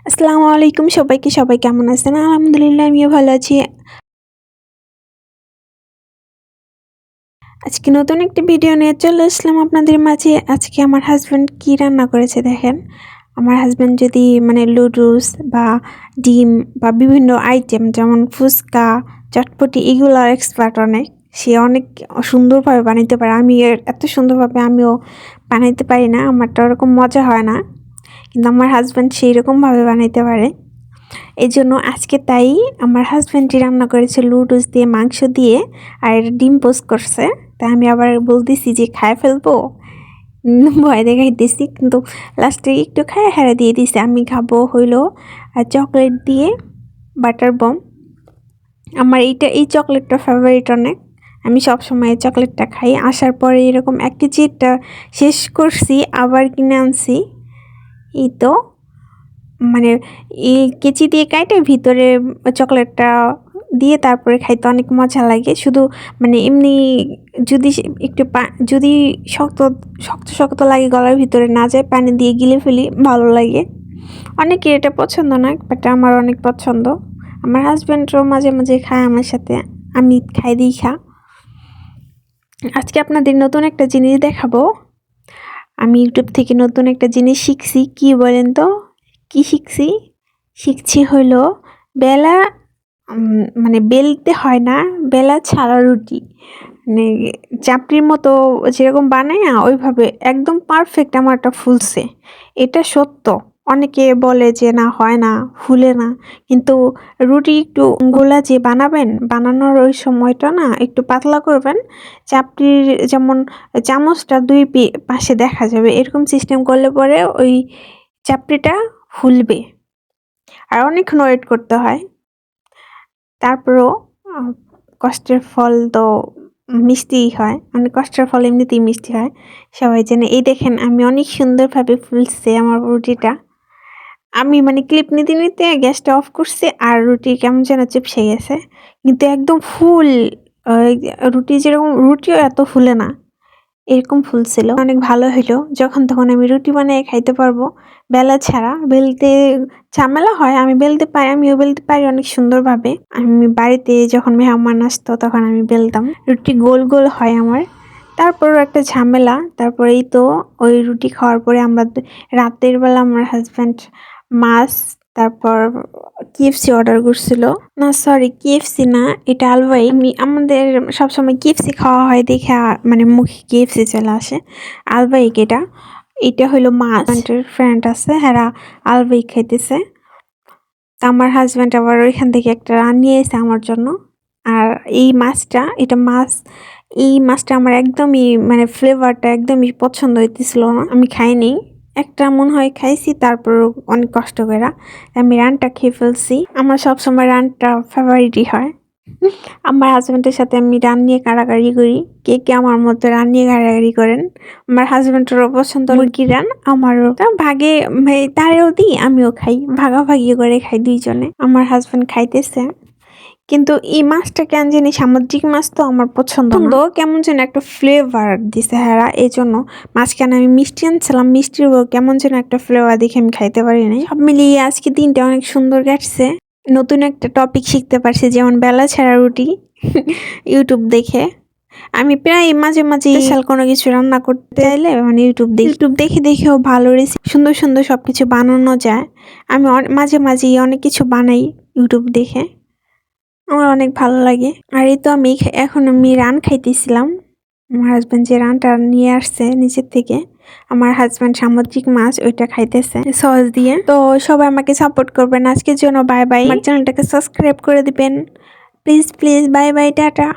আসসালামু আলাইকুম সবাইকে। সবাই কেমন আছেন? আলহামদুলিল্লাহ আমিও ভালো আছি। আজকে নতুন একটি ভিডিও নিয়ে চলে আসলাম আপনাদের মাঝে। আজকে আমার হাসব্যান্ড কি রান্না করেছে দেখেন। আমার হাসব্যান্ড যদি লুডুস বা ডিম বা বিভিন্ন আইটেম যেমন ফুচকা, চটপটি এগুলোর এক্সপার্ট অনেক। সে অনেক সুন্দরভাবে বানাইতে পারে। এত সুন্দরভাবে আমিও বানাইতে পারি না, আমারটা ওরকম মজা হয় না, কিন্তু আমার হাসব্যান্ড সেই রকমভাবে বানাইতে পারে। এই জন্য আজকে তাই আমার হাজব্যান্ডই রান্না করেছে লুডুস দিয়ে, মাংস দিয়ে, আর ডিম পোস্ট করছে। তা আমি আবার বলতেছি যে খায় ফেলবো, ভয় দেখাইতেছি, কিন্তু লাস্টে একটু খায় হেরা দিয়ে দিছে। আমি খাবো হইলো আর চকলেট দিয়ে বাটার বম। আমার এই চকলেটটা ফেভারিট অনেক। আমি সবসময় এই চকলেটটা খাই। আসার পরে এরকম 1 কেজিটা শেষ করছি, আবার কিনে আনছি। এই তো এই কেচি দিয়ে কাটে ভিতরে চকলেটটা দিয়ে তারপরে খাইতে অনেক মজা লাগে। শুধু এমনি যদি একটু যদি শক্ত শক্ত শক্ত লাগে, গলার ভিতরে না যায়, পানি দিয়ে গিলে ফেলি, ভালো লাগে। অনেকে এটা পছন্দ না, বাট আমার অনেক পছন্দ। আমার হাজব্যান্ডও মাঝে মাঝে খায় আমার সাথে, আমি খাই খা। আজকে আপনাদের নতুন একটা জিনিস দেখাবো। আমি ইউটিউব থেকে নতুন একটা জিনিস শিখছি। কি বলেন তো? কি শিখছি হলো বেলা, বেলতে হয় না, বেলা ছাড়া রুটি। চাপড়ির মতো যেরকম বানায় না, ওইভাবে একদম পারফেক্ট আমারটা ফুলছে। এটা সত্য। অনেকে বলে যে না, হয় না, ফুলে না, কিন্তু রুটি একটু গোলা যে বানাবেন, বানানোর ওই সময়টা না একটু পাতলা করবেন। চাপড়ির যেমন চামচটা 2 পাশে দেখা যাবে, এরকম সিস্টেম করলে পরে ওই চাপড়িটা ফুলবে। আর অনেকক্ষণ ওয়েট করতে হয়। তারপরও কষ্টের ফল তো মিষ্টিই হয়, কষ্টের ফল এমনিতেই মিষ্টি হয়, সবাই জানে। এই দেখেন আমি অনেক সুন্দরভাবে ফুলছে আমার রুটিটা। আমি ক্লিপ নিতে নিতে গ্যাসটা অফ করছি, আর রুটি কেমন যেন চিপসে গেছে, কিন্তু একদম ফুল। রুটি যেরকম, রুটিও এত ফুলে না, এরকম ফুলছিল। অনেক ভালো হইলো। যখন তখন আমি রুটি বানিয়ে খাইতে পারবো, বেলা ছাড়া। বেলতে ঝামেলা হয়, আমিও বেলতে পারি অনেক সুন্দরভাবে। আমি বাড়িতে যখন মেহমান আসতো তখন আমি বেলতাম, রুটি গোল গোল হয় আমার। তারপরও একটা ঝামেলা। তারপরে এই তো ওই রুটি খাওয়ার পরে আমরা রাতের বেলা আমার হাজব্যান্ড মাছ, তারপর কেএফসি অর্ডার করছিল। না সরি, কেএফসি না, এটা আলবাই। আমাদের সবসময় কেএফসি খাওয়া হয় দেখে মুখে কেএফসি চলে আসে। আলবাইক এটা হইলো মাছ। ফ্রেন্ড আছে, হ্যাঁ, আলবাই খাইতেছে। তা আমার হাজব্যান্ড আবার ওইখান থেকে একটা নিয়ে এসে আমার জন্য। আর এই মাছটা আমার একদমই ফ্লেভারটা একদমই পছন্দ হইতেছিল না, আমি খাইনি। একটা মনে হয় খাইছি, তারপর অনেক কষ্ট করে আমি রানটা খেয়ে ফেলছি। আমার সবসময় রানটা ফেভারিটই হয়। আমার হাজব্যান্ডের সাথে আমি রান নিয়ে কাড়াকাড়ি করি, কে কে আমার মতো রান নিয়ে কাড়াকাড়ি করেন। আমার হাজব্যান্ডেরও পছন্দ মুরগির রান, আমারও। ভাগে তারেও দিই, আমিও খাই, ভাগাভাগি করে খাই দুইজনে। আমার হাজব্যান্ড খাইতেছে, কিন্তু এই মাছটা কেন জানি, সামুদ্রিক মাছ তো আমার পছন্দ, কেমন যেন একটা ফ্লেভার দিছে হ্যাঁ, এই জন্য মাঝখানে আমি মিষ্টি আনছিলাম, মিষ্টির কেমন যেন একটা ফ্লেভার দেখে আমি খাইতে পারি নাই। সব মিলিয়ে আজকে দিনটা অনেক সুন্দর কাটছে। নতুন একটা টপিক শিখতে পারছি, যেমন বেলা ছাড়া রুটি। ইউটিউব দেখে আমি প্রায় মাঝে মাঝে স্পেশাল কোনো কিছু রান্না করতে চাইলে ইউটিউব দেখে দেখেও ভালো রেসিপি, সুন্দর সুন্দর সবকিছু বানানো যায়। আমি মাঝে মাঝে অনেক কিছু বানাই ইউটিউব দেখে, আমার অনেক ভালো লাগে। আর এই তো এখন আমি রান খাইতেছিলাম। আমার হাজব্যান্ড যে রানটা নিয়ে আসছে নিচের থেকে, আমার হাজব্যান্ড সামুদ্রিক মাছ ওইটা খাইতেছে সস দিয়ে। তো সবাই আমাকে সাপোর্ট করবেন। আজকের জন্য বাই বাই। আমার চ্যানেলটাকে সাবস্ক্রাইব করে দিবেন please please. Bye bye, tata.